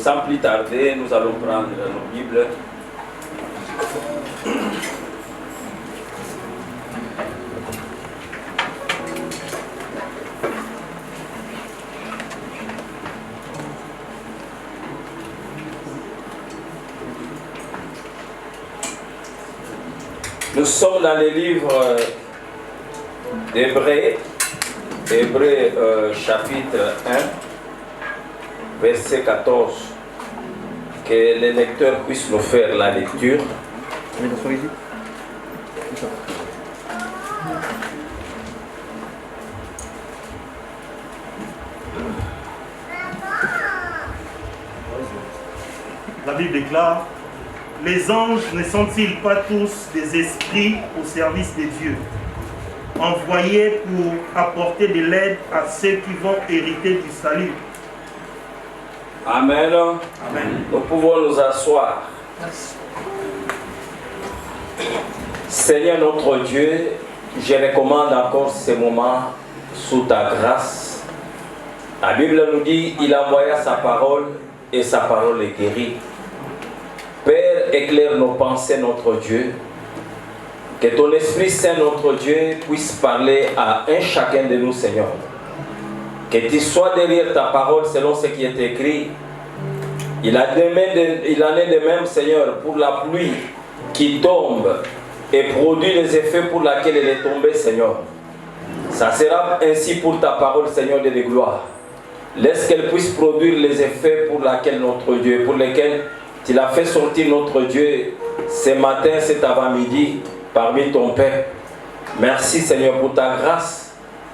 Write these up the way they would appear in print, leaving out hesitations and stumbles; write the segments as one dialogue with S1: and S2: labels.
S1: sans plus tarder, nous allons prendre nos Bibles. Nous sommes dans les livres d'Hébreux, Hébreux chapitre 1, verset 14. Que les lecteurs puissent nous faire la lecture.
S2: La Bible déclare: les anges ne sont-ils pas tous des esprits au service de Dieu, envoyés pour apporter de l'aide à ceux qui vont hériter du salut?
S1: Amen.
S2: Amen.
S1: Nous pouvons nous asseoir. Seigneur notre Dieu, je recommande encore ce moment sous ta grâce. La Bible nous dit, il envoya sa parole et sa parole est guérie. Père, éclaire nos pensées, notre Dieu. Que ton Esprit Saint, notre Dieu, puisse parler à un chacun de nous, Seigneur. Que tu sois derrière ta parole selon ce qui est écrit. Il en est de même, Seigneur, pour la pluie qui tombe et produit les effets pour lesquels elle est tombée, Seigneur. Ça sera ainsi pour ta parole, Seigneur de gloire. Laisse qu'elle puisse produire les effets pour lesquels notre Dieu, pour lesquels tu l'as fait sortir, notre Dieu, ce matin, cet avant-midi, parmi ton peuple. Merci, Seigneur, pour ta grâce.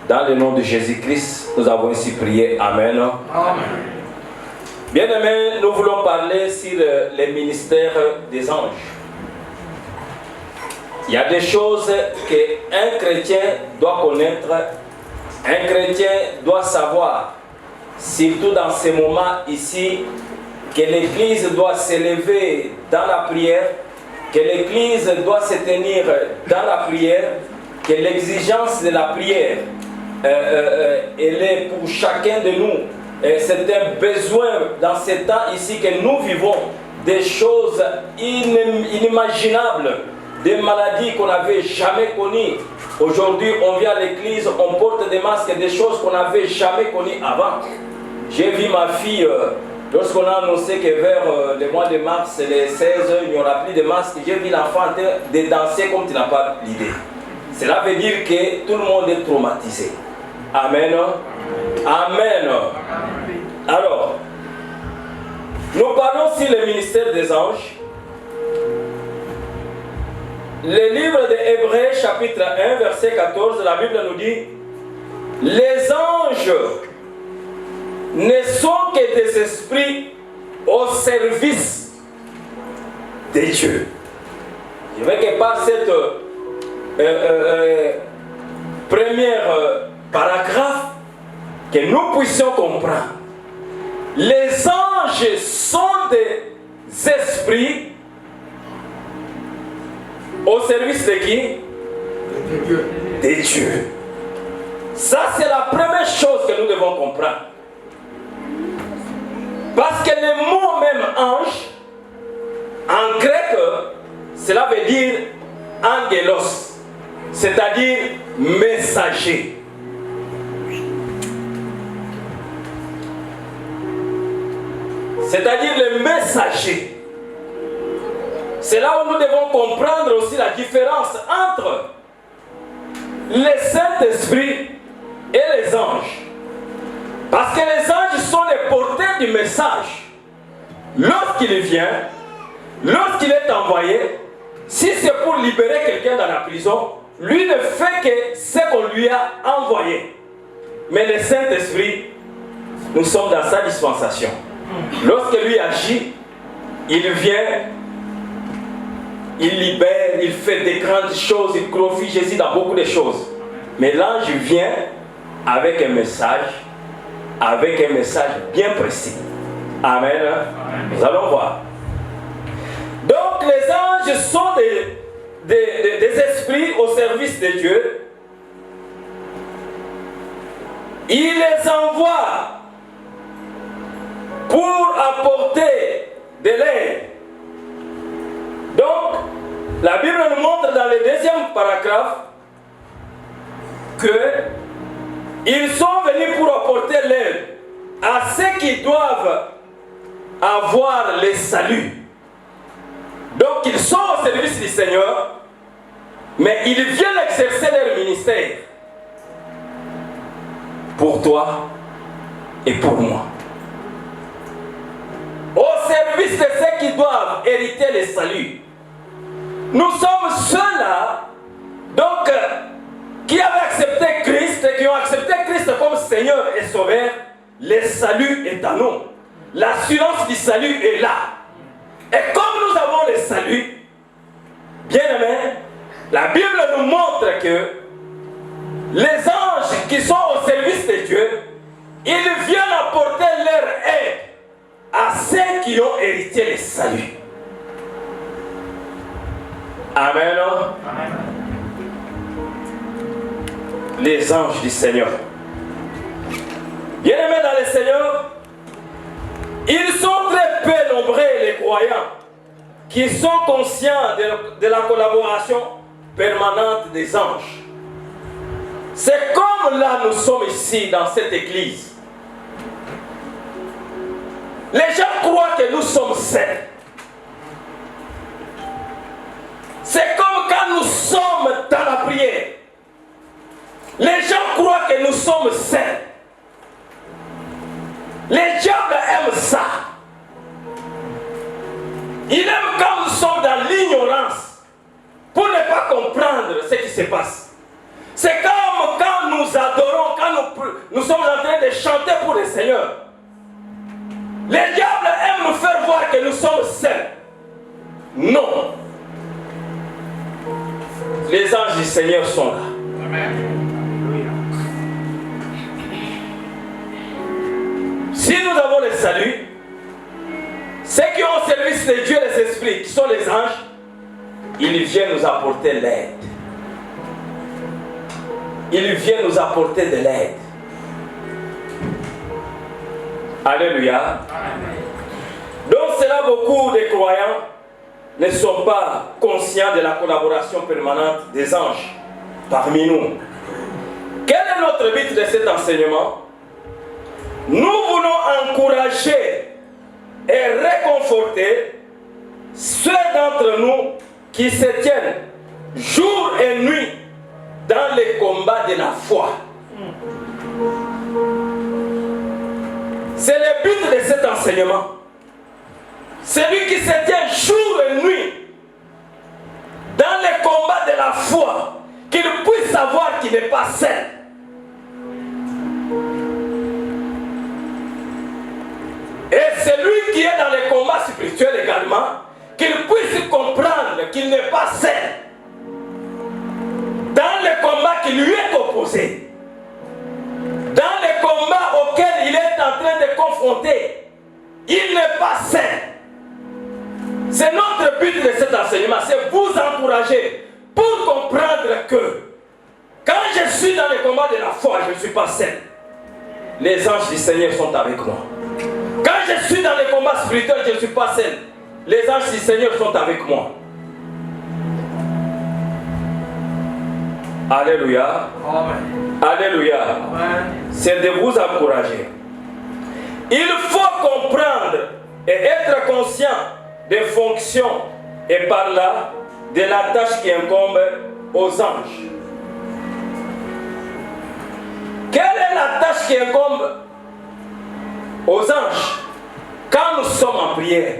S1: Dans le nom de Jésus-Christ, nous avons ainsi prié. Amen.
S3: Amen.
S1: Bien-aimés, nous voulons parler sur les ministères des anges. Il y a des choses qu'un chrétien doit connaître, un chrétien doit savoir, surtout dans ces moments ici, que l'Église doit s'élever dans la prière, que l'Église doit se tenir dans la prière, que l'exigence de la prière, elle est pour chacun de nous. C'est un besoin dans ce temps ici que nous vivons, des choses inimaginables, des maladies qu'on n'avait jamais connues. Aujourd'hui, on vient à l'église, on porte des masques, des choses qu'on n'avait jamais connues avant. J'ai vu ma fille, lorsqu'on a annoncé que vers le mois de mars, les 16, il n'y aura plus de masques, j'ai vu l'enfant de danser comme tu n'as pas l'idée. Cela veut dire que tout le monde est traumatisé. Amen. Amen. Alors, nous parlons sur le ministère des anges. Le livre de Hébreux, chapitre 1, verset 14, la Bible nous dit: les anges ne sont que des esprits au service de Dieu. Je veux que par cette première paragraphe, que nous puissions comprendre. Les anges sont des esprits au service de qui? De Dieu. Ça, c'est la première chose que nous devons comprendre. Parce que le mot même ange, en grec, cela veut dire angelos, c'est-à-dire messager. C'est-à-dire le messager. C'est là où nous devons comprendre aussi la différence entre le Saint-Esprit et les anges. Parce que les anges sont les porteurs du message. Lorsqu'il vient, lorsqu'il est envoyé, si c'est pour libérer quelqu'un dans la prison, lui ne fait que ce qu'on lui a envoyé. Mais le Saint-Esprit, nous sommes dans sa dispensation. Lorsque lui agit, il vient, il libère, il fait des grandes choses, il glorifie Jésus dans beaucoup de choses. Mais l'ange vient avec un message bien précis. Amen. Amen. Nous allons voir. Donc les anges sont des esprits au service de Dieu. Il les envoie pour apporter de l'aide. Donc, la Bible nous montre dans le deuxième paragraphe qu'ils sont venus pour apporter l'aide à ceux qui doivent avoir le salut. Donc, ils sont au service du Seigneur, mais ils viennent exercer leur ministère pour toi et pour moi. Au service de ceux qui doivent hériter le salut. Nous sommes ceux-là, donc, qui avaient accepté Christ, qui ont accepté Christ comme Seigneur et Sauveur. Le salut est à nous. L'assurance du salut est là. Et comme nous avons le salut, bien aimé, la Bible nous montre que les anges qui sont au service de Dieu, ils viennent apporter leur aide à ceux qui ont hérité le salut. Amen. Amen. Les anges du Seigneur. Bien aimés dans le Seigneur, ils sont très peu nombreux les croyants qui sont conscients de la collaboration permanente des anges. C'est comme là nous sommes ici dans cette église. Les gens croient que nous sommes saints. C'est comme quand nous sommes dans la prière. Les gens croient que nous sommes saints. Les diables aiment ça. Ils aiment quand nous sommes dans l'ignorance pour ne pas comprendre ce qui se passe. C'est comme quand nous adorons, quand nous sommes en train de chanter pour le Seigneur. Les diables aiment nous faire voir que nous sommes saints. Non. Les anges du Seigneur sont là. Amen. Si nous avons le salut, ceux qui ont au service de Dieu les esprits, qui sont les anges, ils viennent nous apporter l'aide. Ils viennent nous apporter de l'aide. Alléluia. Amen. Donc c'est là beaucoup de croyants ne sont pas conscients de la collaboration permanente des anges parmi nous. Quel est notre but de cet enseignement? Nous voulons encourager et réconforter ceux d'entre nous qui se tiennent jour et nuit dans les combats de la foi. C'est le but de cet enseignement. Celui qui se tient jour et nuit dans les combats de la foi, qu'il puisse savoir qu'il n'est pas saint. Et celui qui est dans les combats spirituels également, qu'il puisse comprendre qu'il n'est pas saint dans les combats qui lui est opposé, dans les combats auxquels il est en train de confronter. Il n'est pas saint. C'est notre but de cet enseignement, c'est vous encourager pour comprendre que quand je suis dans les combats de la foi, je ne suis pas saint. Les anges du Seigneur sont avec moi. Quand je suis dans les combats spirituels, je ne suis pas saint. Les anges du Seigneur sont avec moi. Alléluia. Amen. Alléluia. Amen. C'est de vous encourager. Il faut comprendre et être conscient des fonctions et par là de la tâche qui incombe aux anges. Quelle est la tâche qui incombe aux anges quand nous sommes en prière,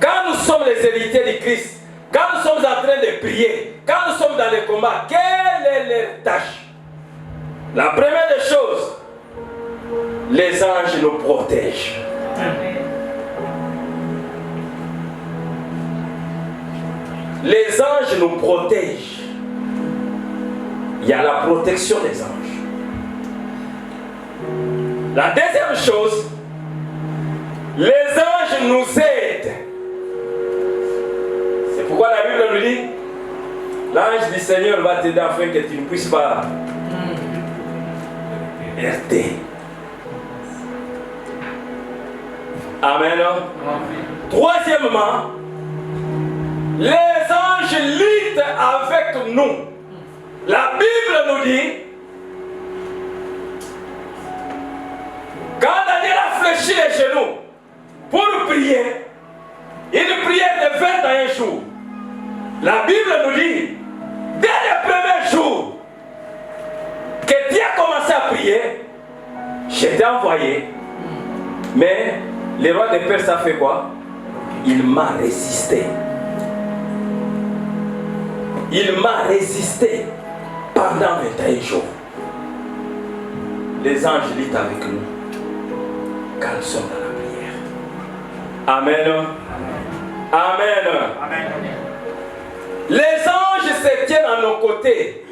S1: quand nous sommes les héritiers de Christ, quand nous sommes en train de prier, quand nous sommes dans les combats? Quelle est leur tâche? La première des choses, les anges nous protègent. Les anges nous protègent. Il y a la protection des anges. La deuxième chose, les anges nous aident. C'est pourquoi la Bible nous dit, l'ange du Seigneur va t'aider afin que tu ne puisses pas heurter. Amen. Troisièmement, les anges luttent avec nous. La Bible nous dit, quand Daniel a fléchi les genoux pour prier, une prière de 21 jours, la Bible nous dit, dès le premier jour que Dieu a commencé à prier, j'étais envoyé. Mais le roi de Perse a fait quoi? Il m'a résisté. Il m'a résisté pendant 21 jours. Les anges luttent avec nous quand nous sommes dans la prière. Amen. Amen. Amen. Les anges se tiennent à nos côtés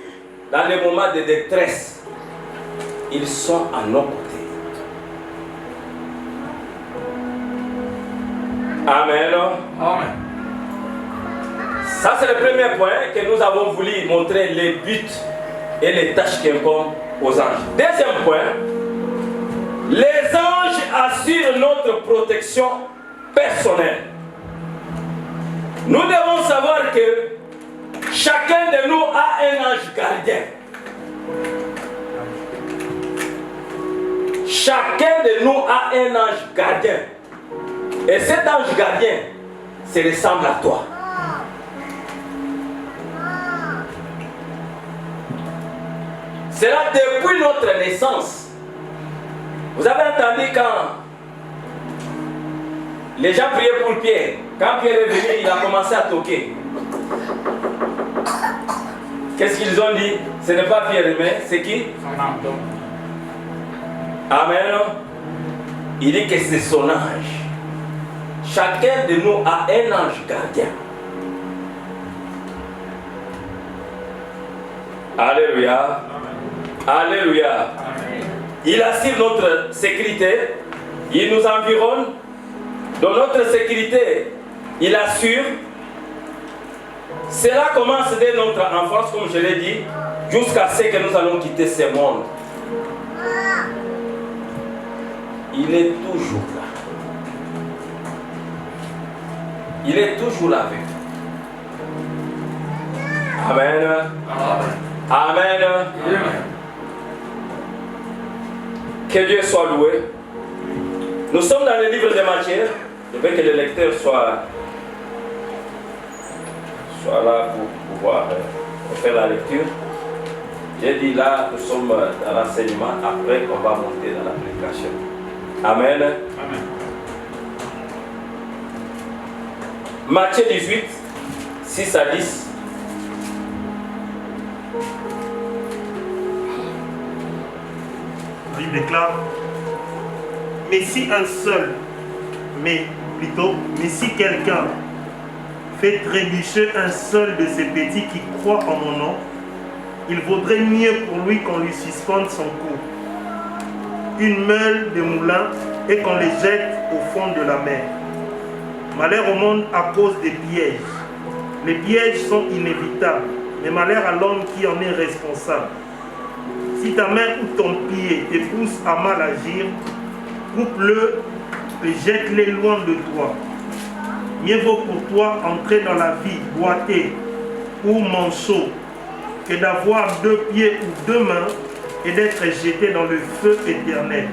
S1: dans les moments de détresse. Ils sont à nos côtés. Amen. Amen. Ça, c'est le premier point que nous avons voulu montrer, les buts et les tâches qui incombent aux anges. Deuxième point, les anges assurent notre protection personnelle. Nous devons savoir que chacun de nous a un ange gardien. Chacun de nous a un ange gardien. Et cet ange gardien se ressemble à toi. C'est là depuis notre naissance. Vous avez entendu quand les gens priaient pour Pierre. Quand Pierre est venu, il a commencé à toquer. Qu'est-ce qu'ils ont dit? Ce n'est pas Pierre, mais c'est qui? Amen. Il dit que c'est son ange. Chacun de nous a un ange gardien. Alléluia. Alléluia. Amen. Il assure notre sécurité. Il nous environne. Dans notre sécurité, il assure. Cela commence dès notre enfance, comme je l'ai dit, jusqu'à ce que nous allons quitter ce monde. Il est toujours là. Il est toujours là avec nous. Amen. Amen. Amen. Amen. Que Dieu soit loué. Nous sommes dans le livre de Matthieu. Je veux que le lecteur soit là pour pouvoir faire la lecture. J'ai dit là, nous sommes dans l'enseignement. Après, on va monter dans la prédication. Amen. Amen. Matthieu 18, 6 à 10.
S2: Il déclare, mais si quelqu'un fait trébucher un seul de ces petits qui croient en mon nom, il vaudrait mieux pour lui qu'on lui suspende son cou, une meule de moulin et qu'on les jette au fond de la mer. Malheur au monde à cause des pièges. Les pièges sont inévitables, mais malheur à l'homme qui en est responsable. Si ta main ou ton pied te pousse à mal agir, coupe-le et jette-les loin de toi. Mieux vaut pour toi entrer dans la vie boitée ou manchot que d'avoir 2 pieds ou 2 mains et d'être jeté dans le feu éternel.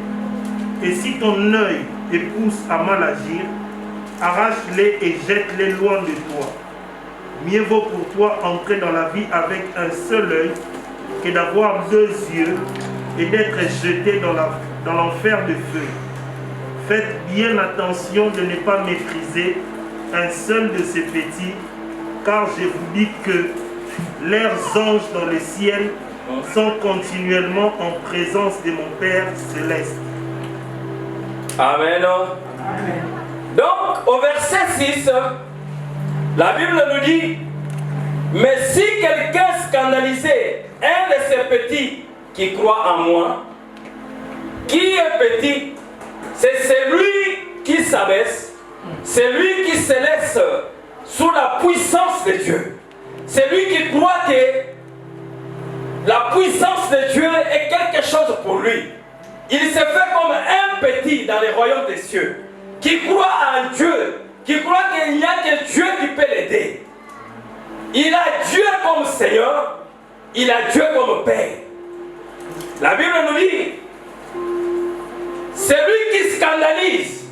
S2: Et si ton œil te pousse à mal agir, arrache-les et jette-les loin de toi. Mieux vaut pour toi entrer dans la vie avec un seul œil que d'avoir 2 yeux et d'être jeté dans l'enfer de feu. Faites bien attention de ne pas mépriser un seul de ces petits, car je vous dis que leurs anges dans le ciel sont continuellement en présence de mon Père céleste.
S1: Amen. Amen. Donc, au verset 6, la Bible nous dit, mais si quelqu'un scandalisait un de ces petits qui croit en moi, qui est petit, c'est celui qui s'abaisse, c'est lui qui se laisse sous la puissance de Dieu. C'est lui qui croit que la puissance de Dieu est quelque chose pour lui. Il se fait comme un petit dans les royaumes des cieux. qui croit en Dieu, qui croit qu'il n'y a que Dieu qui peut l'aider. Il a Dieu comme Seigneur, il a Dieu comme Père. La Bible nous dit, c'est lui qui scandalise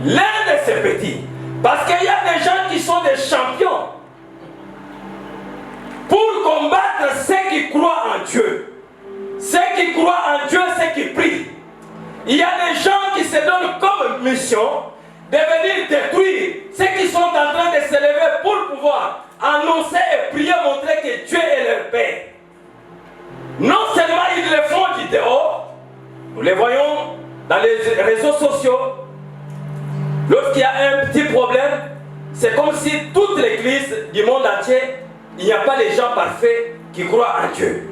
S1: l'un de ses petits. Parce qu'il y a des gens qui sont des champions pour combattre ceux qui croient en Dieu. Ceux qui croient en Dieu, ceux qui prient. Il y a des gens qui se donnent comme mission de venir détruire ceux qui sont en train de se lever pour pouvoir annoncer et prier, montrer que Dieu est leur Père. Non seulement ils le font du dehors, nous les voyons dans les réseaux sociaux. Lorsqu'il y a un petit problème, c'est comme si toute l'église du monde entier, il n'y a pas les gens parfaits qui croient en Dieu.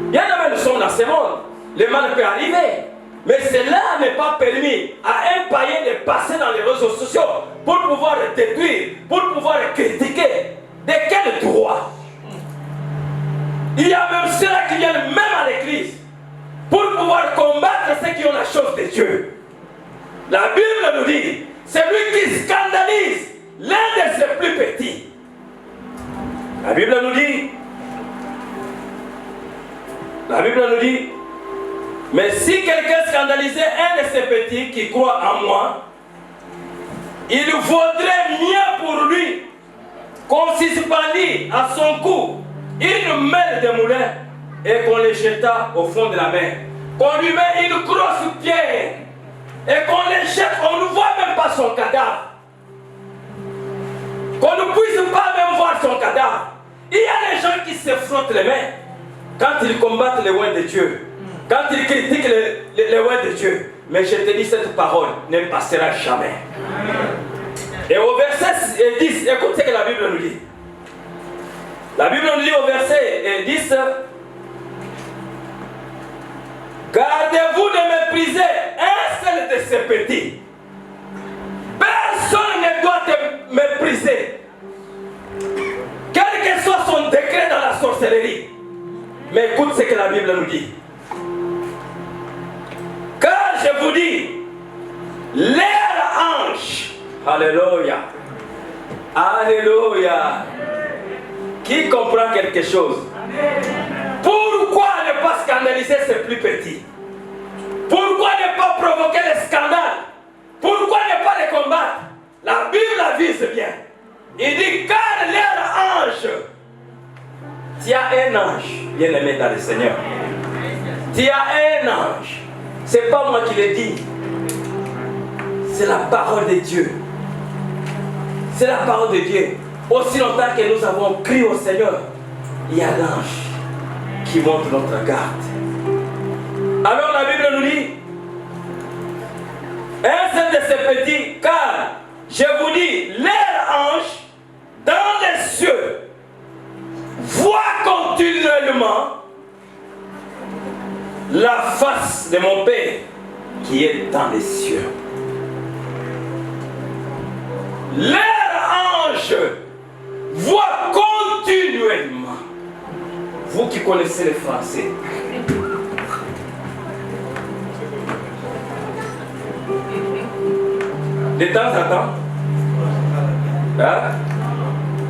S1: Bien aimé, nous sommes dans ce monde. Le mal peut arriver. Mais cela n'est pas permis à un païen de passer dans les réseaux sociaux pour pouvoir détruire, pour pouvoir critiquer. De quel droit? Il y a même ceux-là qui viennent même à l'église pour pouvoir combattre ceux qui ont la chose de Dieu. La Bible nous dit, c'est lui qui scandalise l'un de ses plus petits. La Bible nous dit, mais si quelqu'un scandalisait un de ses petits qui croit en moi, il vaudrait mieux pour lui qu'on suspendit à son cou une mêle de moulin et qu'on le jeta au fond de la mer. Qu'on lui met une grosse pierre et qu'on le jette, on ne voit même pas son cadavre. Qu'on ne puisse pas même voir son cadavre. Il y a des gens qui se frottent les mains quand ils combattent les lois de Dieu. Quand ils critiquent les lois de Dieu. Mais je te dis, cette parole ne passera jamais. Et au verset 10, écoute ce que la Bible nous dit. La Bible nous dit au verset 10, gardez-vous de mépriser un seul de ces petits. Personne ne doit te mépriser. Quel que soit son degré dans la sorcellerie. Mais écoute ce que la Bible nous dit. Car je vous dis, leur ange, alléluia, alléluia, qui comprend quelque chose? Pourquoi ne pas scandaliser ses plus petits? Pourquoi ne pas provoquer les scandales? Pourquoi ne pas les combattre? La Bible la vise bien. Il dit, car leur ange, tu as un ange, bien aimé dans le Seigneur. Tu as un ange. C'est pas moi qui l'ai dit. C'est la parole de Dieu. C'est la parole de Dieu. Aussi longtemps que nous avons crié au Seigneur, il y a l'ange qui monte notre garde. Alors la Bible nous dit, un seul de ces petits, car je vous dis, leur ange dans les cieux voit continuellement la face de mon Père qui est dans les cieux. Leur ange voit continuellement. Vous qui connaissez le français, de temps en temps, hein,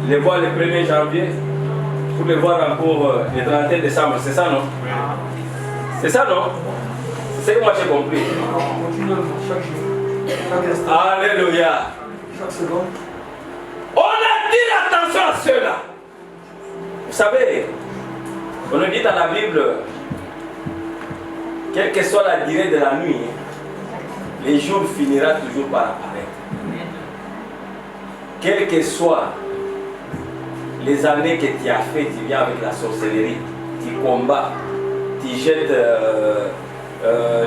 S1: les voir le 1er janvier, pour les voir encore le 31 décembre, c'est ça non? C'est ça non? C'est ce que moi j'ai compris. Alléluia. On attire l'attention à ceux-là. Vous savez, on nous dit dans la Bible, quelle que soit la durée de la nuit, les jours finira toujours par apparaître. Quelles que soient les années que tu as fait, tu viens avec la sorcellerie, tu combats, tu jettes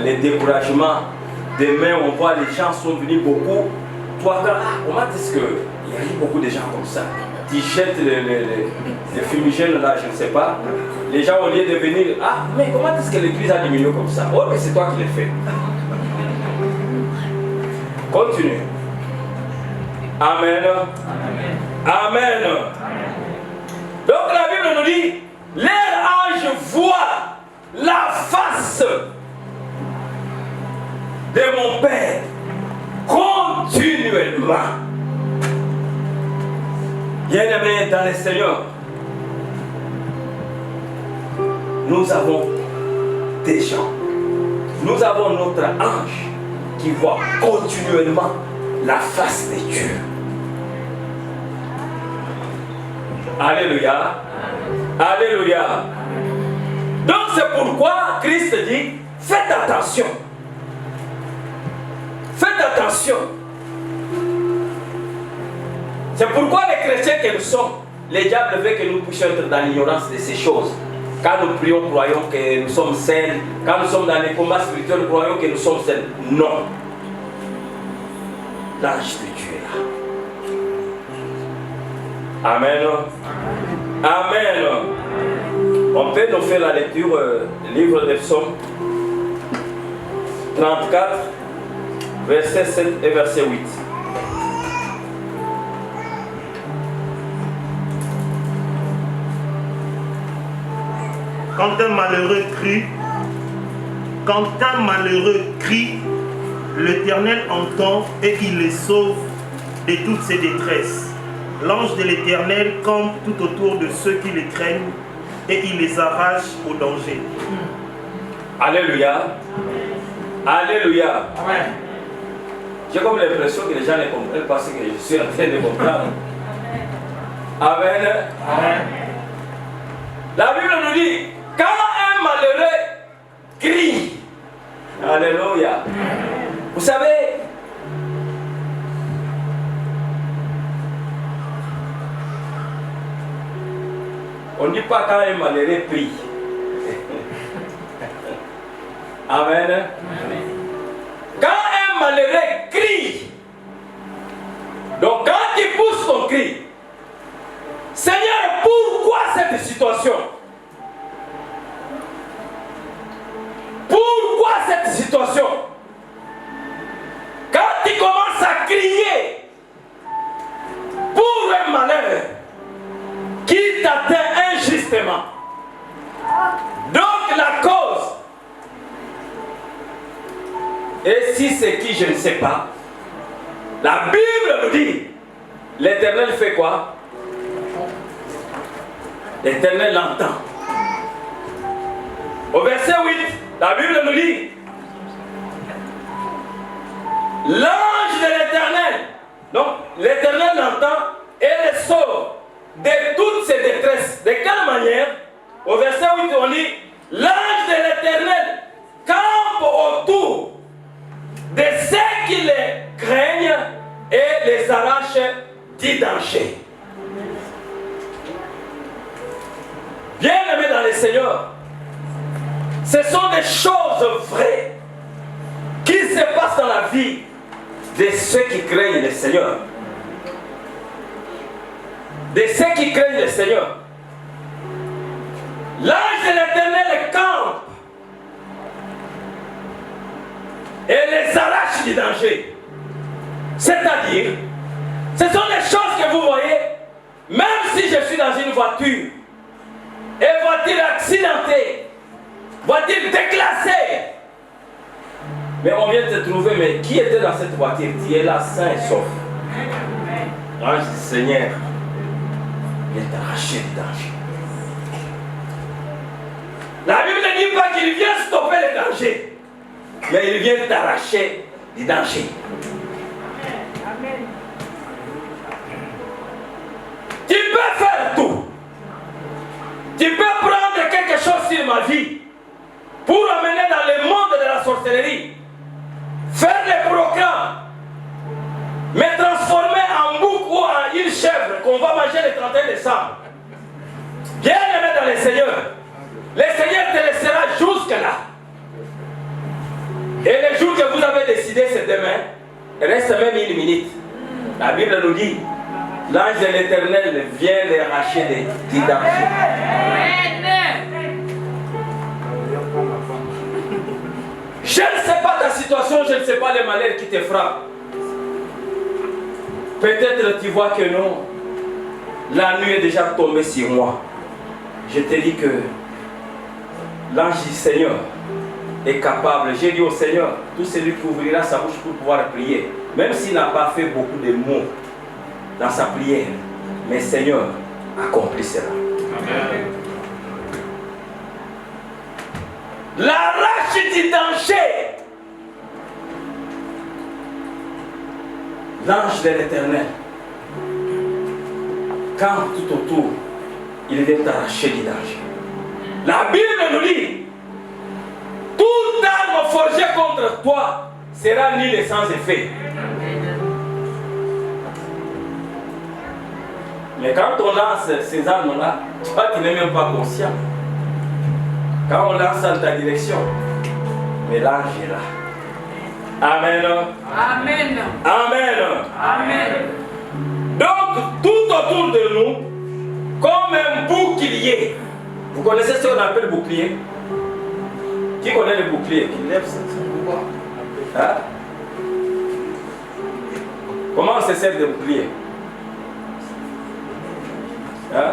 S1: les découragements. Demain, on voit les gens sont venus beaucoup. Toi, comment est-ce qu'il y a eu beaucoup de gens comme ça? Tu jettes les fumigènes là, je ne sais pas. Les gens, au lieu de venir, ah, mais comment est-ce que l'église a diminué comme ça? Oh, mais c'est toi qui l'as fait. Continue. Amen. Amen. Donc la Bible nous dit, les anges voient la face de mon Père continuellement. Bien-aimés dans le Seigneur, nous avons des gens, nous avons notre ange qui voit continuellement la face de Dieu. Alléluia. Alléluia. Donc c'est pourquoi Christ dit, faites attention. Faites attention. C'est pourquoi les chrétiens que nous sommes, les diables veulent que nous puissions être dans l'ignorance de ces choses. Quand nous prions, croyons que nous sommes saints. Quand nous sommes dans les combats spirituels, croyons que nous sommes saints. Non. L'ange de Dieu est là. Amen. Amen. On peut nous faire la lecture, livre des psaumes 34, verset 7 et verset 8.
S2: Quand un malheureux crie, l'Éternel entend et il les sauve de toutes ses détresses. L'ange de l'Éternel campe tout autour de ceux qui les craignent et il les arrache au danger.
S1: Alléluia. Alléluia. Amen. J'ai comme l'impression que les gens ne comprennent pas ce que je suis en train de comprendre. Amen. Amen. La Bible nous dit, quand un malheureux crie, alléluia. Vous savez, on ne dit pas quand un malheureux prie. Amen. Quand un malheureux crie, donc quand il pousse son cri, Seigneur, pourquoi cette situation? Pourquoi cette situation? Quand il commence à crier pour un malheur qui t'atteint injustement, donc la cause, et si c'est qui je ne sais pas, la Bible nous dit, l'Éternel fait quoi? L'Éternel l'entend. Au verset 8, la Bible nous dit, l'ange de l'Éternel, donc l'Éternel l'entend et le sauve de toutes ses détresses. De quelle manière? Au verset 8, on dit, l'ange de l'Éternel campe autour de ceux qui les craignent et les arrache du danger. Bien-aimés dans le Seigneur, ce sont des choses vraies qui se passent dans la vie de ceux qui craignent le Seigneur. De ceux qui craignent le Seigneur. L'ange de l'Éternel campe et les arrache du danger. C'est-à-dire, ce sont des choses que vous voyez, même si je suis dans une voiture, et voiture accidentée, voiture déclassée, mais on vient de te trouver, mais qui était dans cette voiture? Tu es là, sain et sauf. L'ange du Seigneur vient t'arracher du danger. La Bible ne dit pas qu'il vient stopper le danger, mais il vient t'arracher du danger. Amen. Tu peux faire tout. Tu peux prendre quelque chose sur ma vie pour amener dans le monde de la sorcellerie, faire des programmes, me transformer en bouc ou en une chèvre qu'on va manger le 31 décembre. Bien aimé dans le Seigneur, le Seigneur te laissera jusque-là. Et le jour que vous avez décidé, c'est demain. Reste même une minute. La Bible nous dit, l'ange de l'Éternel vient les arracher du danger. Je ne sais pas ta situation, je ne sais pas les malheurs qui te frappent. Peut-être tu vois que non. La nuit est déjà tombée sur moi. Je te dis que l'ange du Seigneur est capable. J'ai dit au Seigneur, tout celui qui ouvrira sa bouche pour pouvoir prier, même s'il n'a pas fait beaucoup de mots dans sa prière, mais Seigneur accomplit cela. Amen. L'arrache du danger. L'ange de l'Éternel, quand tout autour, il vient t'arracher du danger. La Bible nous dit, toute arme forgée contre toi sera nulle sans effet. Mais quand on lance ces armes-là, toi tu n'es même pas conscient. Quand on lance dans ta direction, mais l'ange est là. Amen.
S3: Amen.
S1: Amen.
S3: Amen.
S1: Donc, tout autour de nous, comme un bouclier. Vous connaissez ce qu'on appelle bouclier? Qui connaît le bouclier? Qui lève ça? Hein? Comment on se sert de bouclier? Hein?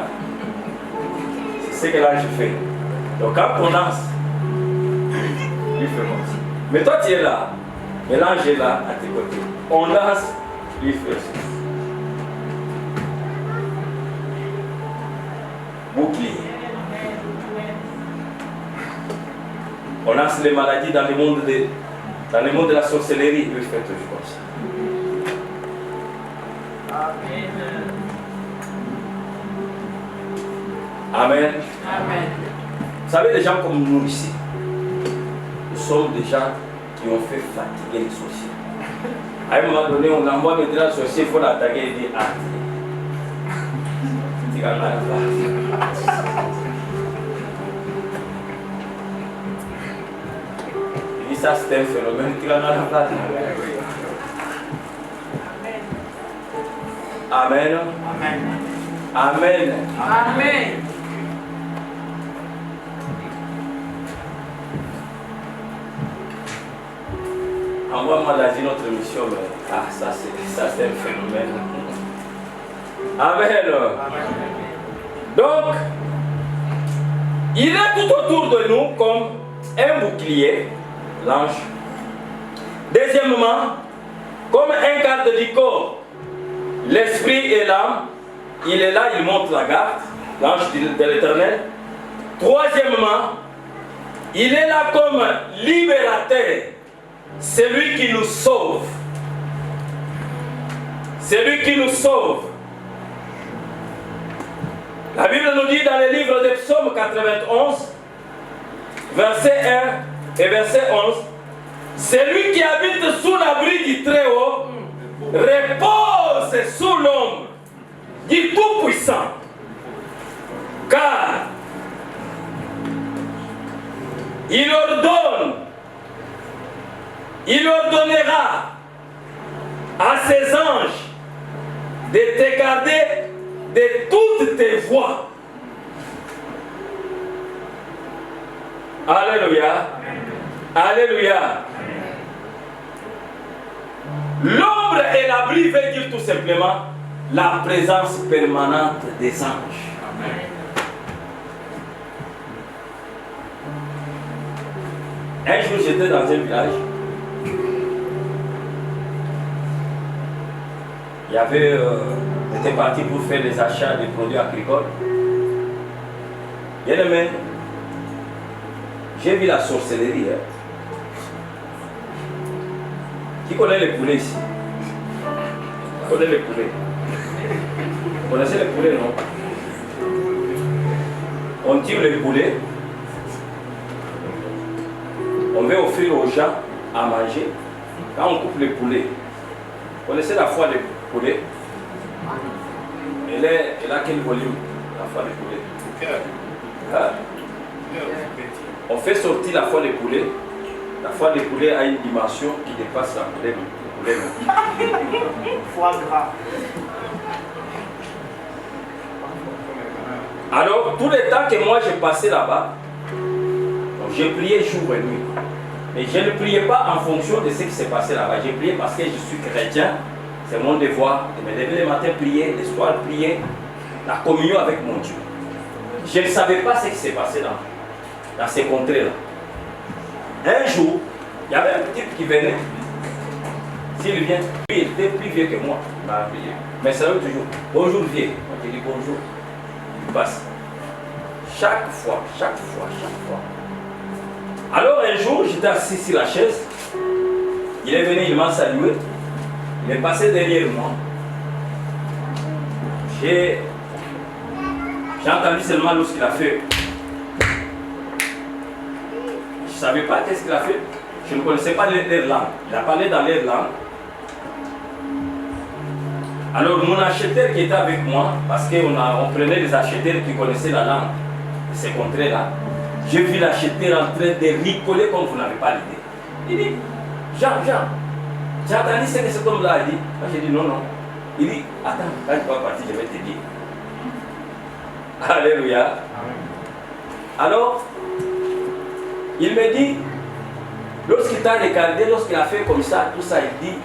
S1: C'est ce que l'ange fait. Donc, quand on lance, lui fait comme ça. Mais toi, tu es là. Mais l'ange est là à tes côtés. On lance, lui fait ça. Bouclier. On lance les maladies dans le monde de la sorcellerie, lui fait toujours comme ça. Amen.
S3: Amen.
S1: Vous savez, des gens comme nous ici, nous sommes des gens qui ont fait fatiguer les sorciers. À un moment donné, on envoie maintenant le sorcier, il faut l'attaquer et dire, ah, tu vas là. Il dit, ça c'est un phénomène, tu vas là. Amen.
S3: Amen.
S1: Amen.
S3: Amen.
S1: Envoie-moi là notre mission, mais ça c'est un phénomène. Amen. Donc, il est tout autour de nous comme un bouclier, l'ange. Deuxièmement, comme un garde du corps, l'esprit et l'âme, il est là, il monte la garde, l'ange de l'Éternel. Troisièmement, il est là comme libérateur. C'est lui qui nous sauve. C'est lui qui nous sauve. La Bible nous dit dans le livre de Psaume 91, verset 1 et verset 11, c'est lui qui habite sous l'abri du Très-Haut, repose sous l'ombre du Tout-Puissant. Car il ordonnera à ses anges de te garder de toutes tes voies. Alléluia. Alléluia. L'ombre et l'abri veut dire tout simplement la présence permanente des anges. Un jour, j'étais dans un village. Il y avait, j'étais parti pour faire des achats de produits agricoles. Bien aimé, j'ai vu la sorcellerie. Hein. Qui connaît les poulets ici? Qui connaît les poulets? Vous connaissez les poulets, non? On tire les poulets. On veut offrir aux gens à manger. Quand on coupe les poulets, vous connaissez la foie des poulets? Elle a quel volume, la foie des poulets? Ah. On fait sortir la foie des poulets. La foie des poulets a une dimension qui dépasse la poulet.
S3: Foie gras.
S1: Alors, tout le temps que moi j'ai passé là-bas, j'ai prié jour et nuit. Mais je ne priais pas en fonction de ce qui s'est passé là-bas. J'ai prié parce que je suis chrétien. C'est mon devoir de me lever le matin, prier, le soir, prier, la communion avec mon Dieu. Je ne savais pas ce qui s'est passé dans ces contrées-là. Un jour, il y avait un type qui venait. S'il vient, lui, il était plus vieux que moi. Il m'a appelé. Mais ça veut toujours. Bonjour, vieux. On te dit bonjour. Il passe. Chaque fois. Alors un jour, j'étais assis sur la chaise. Il est venu, il m'a salué. Il est passé derrière moi. J'ai entendu seulement lorsqu'il a fait. Je ne savais pas qu'est-ce qu'il a fait. Je ne connaissais pas leur langue. Il a parlé dans leur langue. Alors mon acheteur qui était avec moi, parce qu'on prenait des acheteurs qui connaissaient la langue de ces contrées-là, j'ai vu l'acheteur en train de rigoler comme vous n'avez pas l'idée. Il dit, Jean, j'ai entendu ce que cet homme-là a dit. Moi j'ai dit non. Il dit, attends, quand tu vas partir, je vais te dire. Alléluia. Alors, il me dit, lorsqu'il t'a regardé, lorsqu'il a fait comme ça, tout ça, il dit,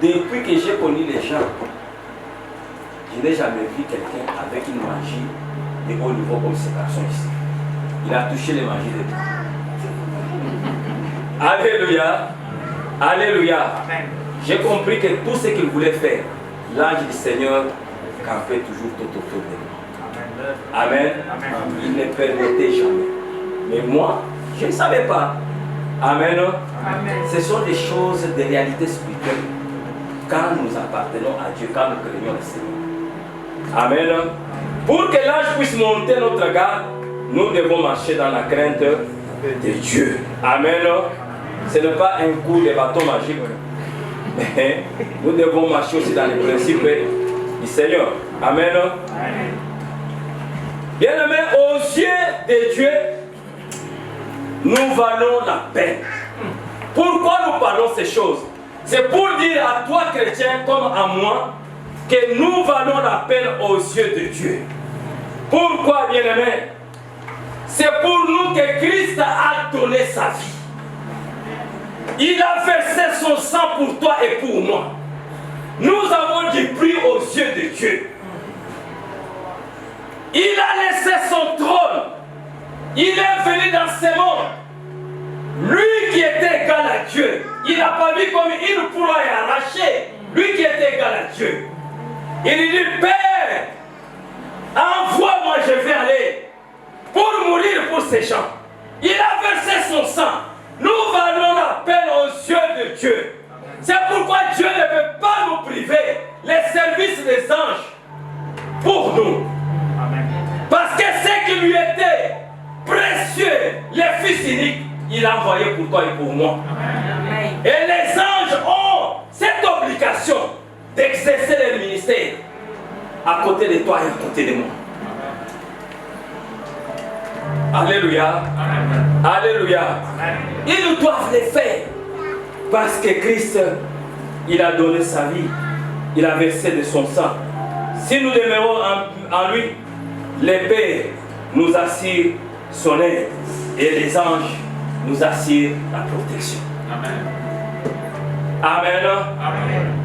S1: depuis que j'ai connu les gens, je n'ai jamais vu quelqu'un avec une magie de haut niveau comme ces personnes ici. Il a touché les magies de Dieu. Alléluia. Alléluia. J'ai compris que tout ce qu'il voulait faire, l'ange du Seigneur campait toujours tout autour de lui. Amen. Il ne permettait jamais. Mais moi, je ne savais pas. Amen. Ce sont des choses, des réalités spirituelles. Quand nous appartenons à Dieu, quand nous craignons le Seigneur. Amen. Pour que l'ange puisse monter notre garde, nous devons marcher dans la crainte de Dieu. Amen. Ce n'est pas un coup de bâton magique. Mais nous devons marcher aussi dans les principes du Seigneur. Amen. Bien-aimés, aux yeux de Dieu, nous valons la peine. Pourquoi nous parlons ces choses? C'est pour dire à toi, chrétien, comme à moi, que nous valons la peine aux yeux de Dieu. Pourquoi, bien-aimés? C'est pour nous que Christ a donné sa vie. Il a versé son sang pour toi et pour moi. Nous avons du prix aux yeux de Dieu. Il a laissé son trône. Il est venu dans ce monde. Lui qui était égal à Dieu. Il n'a pas vu comme une proie arrachée. Lui qui était égal à Dieu. Il lui dit, Père, envoie-moi, je vais aller pour mourir pour ces gens. Il a versé son sang. Nous valons la peine aux yeux de Dieu. C'est pourquoi Dieu ne peut pas nous priver les services des anges pour nous. Parce que ce qui lui était précieux, les fils uniques, il a envoyé pour toi et pour moi. Et les anges ont cette obligation d'exercer leur ministère à côté de toi et à côté de moi. Alléluia. Alléluia. Ils doivent le faire parce que Christ, il a donné sa vie, il a versé de son sang. Si nous demeurons en lui, l'épée nous assure son aide et les anges nous assurent la protection. Amen. Amen.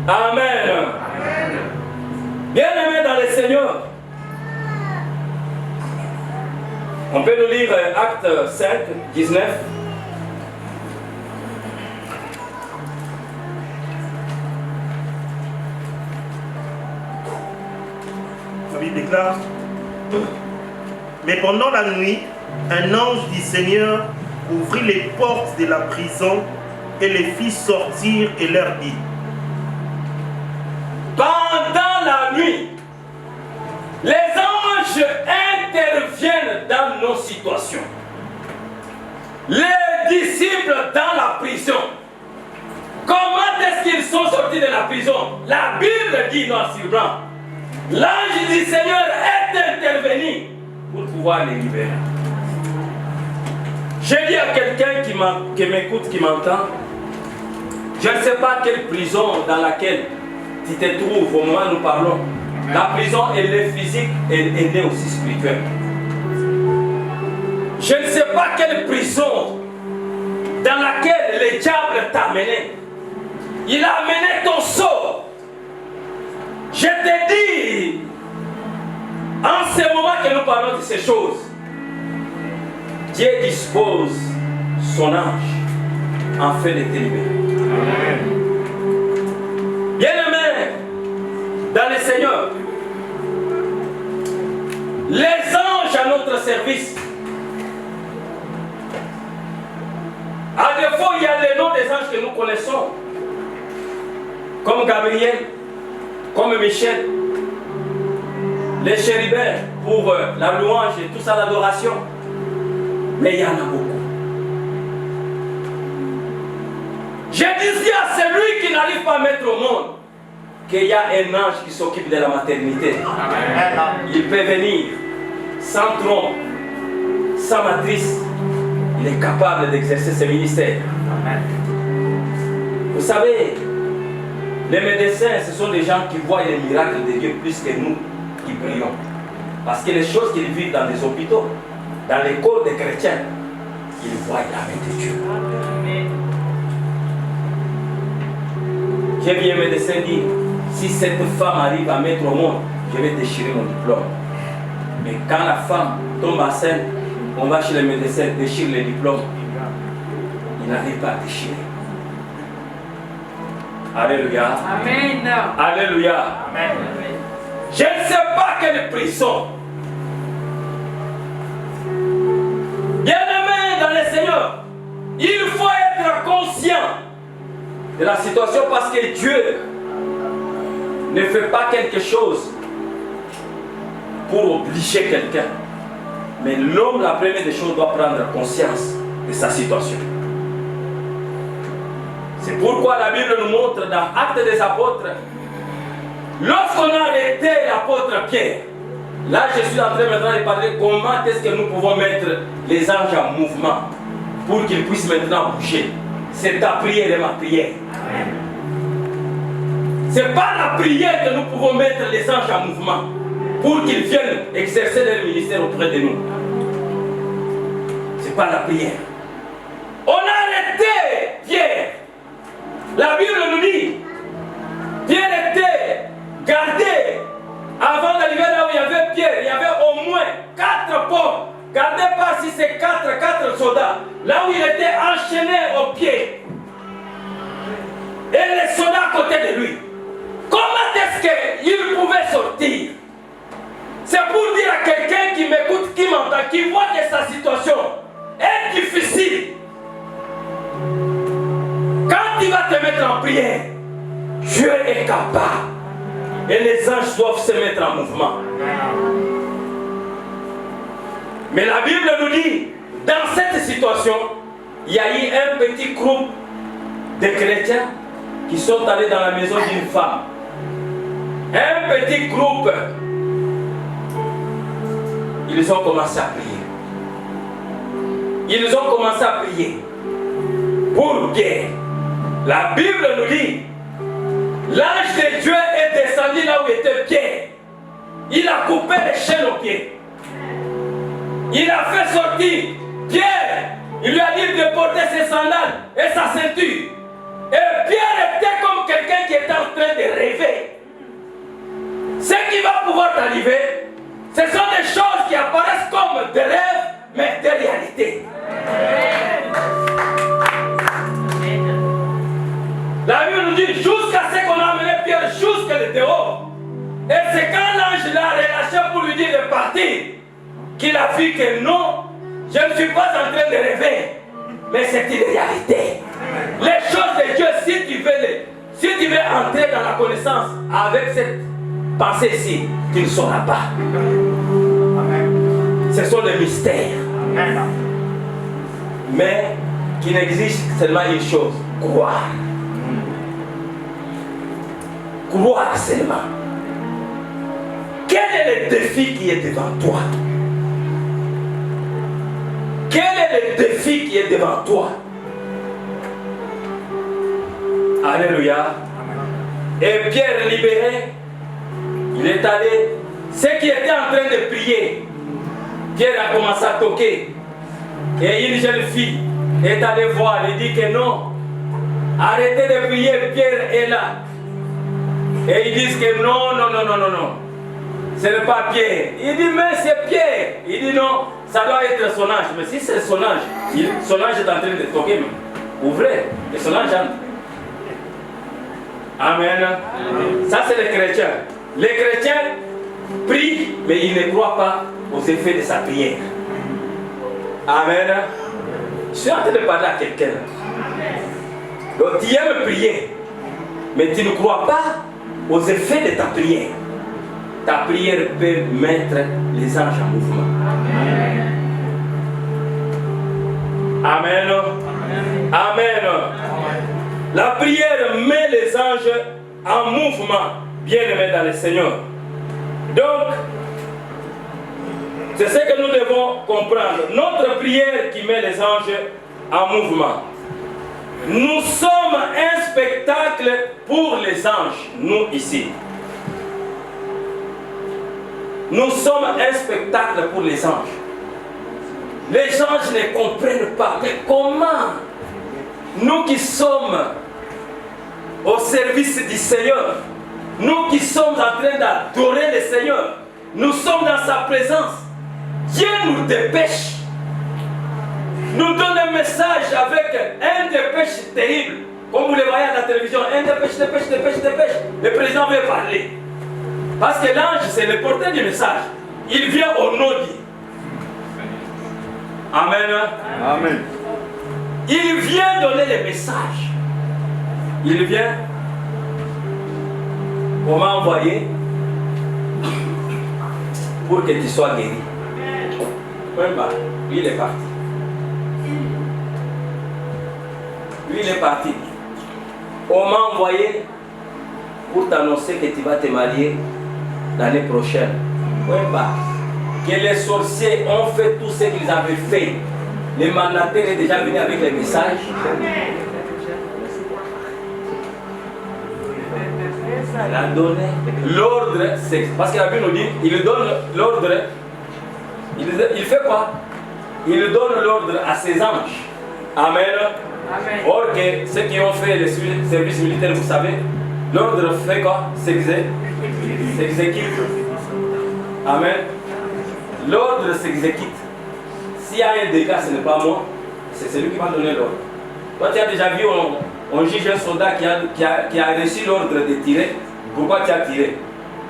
S1: Amen. Bien-aimés dans le Seigneur, on peut nous lire Actes 5, 19.
S2: La Bible déclare, mais pendant la nuit, un ange du Seigneur ouvrit les portes de la prison et les fit sortir et leur dit,
S1: pendant la nuit, les anges interviennent dans nos situations. Les disciples dans la prison. Comment est-ce qu'ils sont sortis de la prison? La Bible dit noir sur blanc. L'ange du Seigneur est intervenu pour pouvoir les libérer. Je dis à quelqu'un qui m'écoute, qui m'entend, je ne sais pas quelle prison dans laquelle tu te trouves au moment où nous parlons. La prison, elle est physique et elle est aussi spirituelle. Je ne sais pas quelle prison dans laquelle le diable t'a amené. Il a amené ton sort. Je te dis, en ce moment que nous parlons de ces choses, Dieu dispose son ange en fait de te libérer. Bien-aimés dans le Seigneur, les anges à notre service, à défaut, il y a les noms des anges que nous connaissons, comme Gabriel, comme Michel, les chérubins pour la louange et tout ça, l'adoration. Mais il y en a beaucoup. Je disais à celui qui n'arrive pas à mettre au monde qu'il y a un ange qui s'occupe de la maternité. Amen. Il peut venir sans trompe, sans matrice. Il est capable d'exercer ce ministère. Amen. Vous savez, les médecins, ce sont des gens qui voient les miracles de Dieu plus que nous qui prions. Parce que les choses qu'ils vivent dans les hôpitaux, dans les corps des chrétiens, ils voient la main de Dieu. Amen. J'ai vu un médecin dire, si cette femme arrive à mettre au monde, je vais déchirer mon diplôme. Mais quand la femme tombe enceinte, on va chez le médecin, déchire le diplôme. Il n'arrive pas à déchirer. Alléluia.
S3: Amen.
S1: Alléluia.
S3: Amen.
S1: Je ne sais pas quelle prison. Bien-aimés dans le Seigneur, il faut être conscient de la situation parce que Dieu ne fait pas quelque chose pour obliger quelqu'un. Mais l'homme, la première des choses, doit prendre conscience de sa situation. C'est pourquoi la Bible nous montre dans Actes des Apôtres, lorsqu'on a arrêté l'apôtre Pierre, là je suis en train maintenant de parler comment est-ce que nous pouvons mettre les anges en mouvement pour qu'ils puissent maintenant bouger. C'est ta prière et ma prière. C'est par la prière que nous pouvons mettre les anges en mouvement pour qu'ils viennent exercer leur ministère auprès de nous. C'est par la prière. On a arrêté Pierre. La Bible nous dit, Pierre était gardé avant d'arriver là où il y avait Pierre. Il y avait au moins 4 portes, gardées par si c'est 4 soldats. Là où il était enchaîné aux pieds. Et les soldats à côté de lui. Comment est-ce qu'il pouvait sortir? C'est pour dire à quelqu'un qui m'écoute, qui m'entend, qui voit que sa situation est difficile. Quand tu vas te mettre en prière, Dieu est capable. Et les anges doivent se mettre en mouvement. Mais la Bible nous dit, dans cette situation, il y a eu un petit groupe de chrétiens qui sont allés dans la maison d'une femme. Un petit groupe. Ils ont commencé à prier. Ils ont commencé à prier pour Pierre. La Bible nous dit, l'ange de Dieu est descendu là où était Pierre. Il a coupé les chaînes aux pieds. Il a fait sortir Pierre. Il lui a dit de porter ses sandales et sa ceinture. Et Pierre était comme quelqu'un qui était en train de rêver. Ce qui va pouvoir t'arriver, ce sont des choses qui apparaissent comme des rêves, mais des réalités. La Bible nous dit jusqu'à ce qu'on a amené Pierre jusqu'à le dehors. Et c'est quand l'ange l'a relâché pour lui dire de partir qu'il a vu que non, je ne suis pas en train de rêver, mais c'est une réalité. Les choses de Dieu, si tu veux entrer dans la connaissance avec cette pensée-ci, tu ne sauras pas. Ce sont des mystères. Mais qu'il existe seulement une chose, croire. Croire seulement. Quel est le défi qui est devant toi? Quel est le défi qui est devant toi? Alléluia. Et Pierre libéré, il est allé. Ceux qui étaient en train de prier, Pierre a commencé à toquer. Et une jeune fille est allée voir. Elle dit que non. Arrêtez de prier, Pierre est là. Et ils disent que non. Ce n'est pas Pierre. Il dit mais c'est Pierre. Il dit non, ça doit être son ange. Mais si c'est son ange, son ange est en train de toquer. Ouvrez. Et son ange entre. Amen. Ça, c'est les chrétiens. Les chrétiens prient, mais ils ne croient pas aux effets de sa prière. Amen. Je suis en train de parler à quelqu'un. Donc, tu aimes prier, mais tu ne crois pas aux effets de ta prière. Ta prière peut mettre les anges en mouvement. Amen. Amen. La prière met les anges en mouvement, bien-aimés dans le Seigneur. Donc, c'est ce que nous devons comprendre. Notre prière qui met les anges en mouvement. Nous sommes un spectacle pour les anges, nous ici. Nous sommes un spectacle pour les anges. Les anges ne comprennent pas. Mais comment nous qui sommes au service du Seigneur, nous qui sommes en train d'adorer le Seigneur, nous sommes dans sa présence, Dieu nous dépêche, nous donne un message avec un dépêche terrible. Comme vous le voyez à la télévision, un dépêche. Le président veut parler. Parce que l'ange, c'est le porteur du message. Il vient au nom de Dieu. Amen.
S4: Amen.
S1: Il vient donner les messages. Il vient pour m'envoyer pour que tu sois guéri. Lui, il est parti. Lui, il est parti. On m'a envoyé pour t'annoncer que tu vas te marier l'année prochaine. Que les sorciers ont fait tout ce qu'ils avaient fait. Les mandataires est déjà venu avec les messages. Il a donné l'ordre, parce que la Bible nous dit, il donne l'ordre. Il fait quoi? Il donne l'ordre à ses anges. Amen.
S3: Amen.
S1: Or que ceux qui ont fait le service militaire, vous savez, l'ordre fait quoi? S'exécute. Amen. L'ordre s'exécute. S'il y a un dégât, ce n'est pas moi, c'est celui qui m'a donné l'ordre. Toi, tu as déjà vu, on juge un soldat qui a reçu l'ordre de tirer. Pourquoi tu as tiré?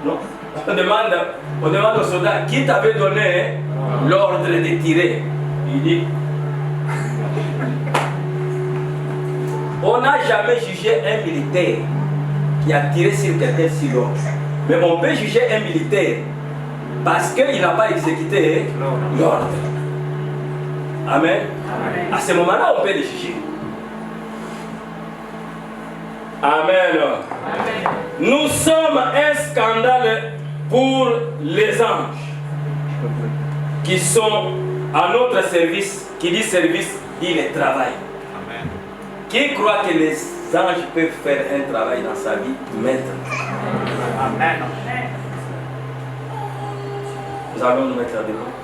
S1: Non. On demande au soldat qui t'avait donné l'ordre de tirer. Il dit, on n'a jamais jugé un militaire qui a tiré sur quelqu'un sur l'ordre. Mais on peut juger un militaire parce qu'il n'a pas exécuté l'ordre. Amen. À ce moment-là, on peut les juger. Amen.
S3: Amen.
S1: Nous sommes un scandale pour les anges qui sont à notre service. Qui dit service, dit le travail.
S4: Amen.
S1: Qui croit que les anges peuvent faire un travail dans sa vie maintenant?
S4: Amen.
S1: Nous allons nous mettre à debout.